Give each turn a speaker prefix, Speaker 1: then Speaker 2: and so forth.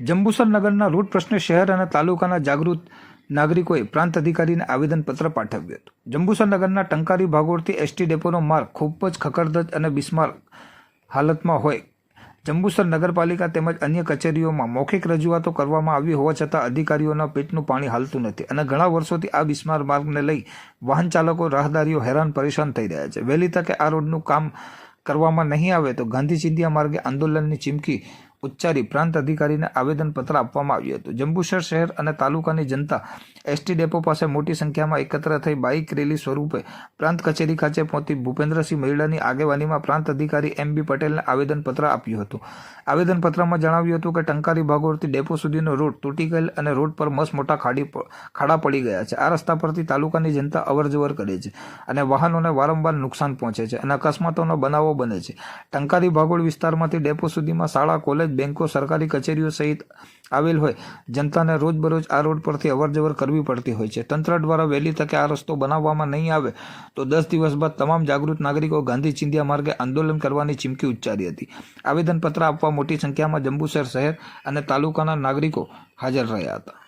Speaker 1: જંબુસર નગરના રોડ પ્રશ્ને શહેર અને તાલુકાના જાગૃત નાગરિકોએ પ્રાંત અધિકારીને આવેદનપત્ર પાઠવ્યું હતું. જંબુસર નગરના ટંકારી ભાગોળથી એસટી ડેપોનો માર્ગ ખૂબ જ ખખડધજ અને બિસ્માર હાલતમાં હોય. જંબુસર નગરપાલિકા તેમજ અન્ય કચેરીઓમાં મૌખિક રજૂઆતો કરવામાં આવી હોવા છતાં અધિકારીઓના પેટનું પાણી હાલતું નથી અને ઘણા વર્ષોથી આ બિસ્માર માર્ગને લઈ વાહન ચાલકો રાહદારીઓ હેરાન પરેશાન થઈ રહ્યા છે. વહેલી તકે આ રોડનું કામ કરવામાં નહીં આવે તો ગાંધી ચિંધ્યા માર્ગે આંદોલનની ચીમકી ઉચ્ચારી પ્રાંત અધિકારીને આવેદનપત્ર આપવામાં આવ્યું હતું. જંબુસર શહેર અને તાલુકાની જનતા એસટી ડેપો પાસે મોટી સંખ્યામાં એકત્ર થઈ બાઇક રેલી સ્વરૂપે પ્રાંત કચેરી ખાતે પહોંચી ભૂપેન્દ્રસિંહ મહિડાની આગેવાનીમાં પ્રાંત અધિકારી MB પટેલને આવેદનપત્ર આપ્યું હતું. આવેદનપત્રમાં જણાવ્યું હતું કે ટંકારી ભાગોળથી ડેપો સુધીનો રોડ તૂટી ગયેલ અને રોડ પર મસ્ત મોટા ખાડા પડી ગયા છે. આ રસ્તા પરથી તાલુકાની જનતા અવરજવર કરે છે અને વાહનોને વારંવાર નુકસાન પહોંચે છે અને અકસ્માતોના બનાવો બને છે. ટંકારી ભાગોળ વિસ્તારમાંથી ડેપો સુધીમાં શાળા, કોલેજ, બેંકો, સરકારી કચેરીઓ સહિત આવેલ હોય. જનતાને રોજબરોજ આ રોડ પરથી અવરજવર કરવી પડતી હોય છે. તંત્ર દ્વારા વહેલી તકે આ રસ્તો બનાવવામાં નહીં આવે તો 10 દિવસ બાદ તમામ જાગૃત નાગરિકો ગાંધી ચિંધ્યા માર્ગે આંદોલન કરવાની ચીમકી ઉચ્ચારી હતી. આવેદનપત્ર આપવા મોટી સંખ્યામાં જંબુસર શહેર અને તાલુકાના નાગરિકો હાજર રહ્યા હતા.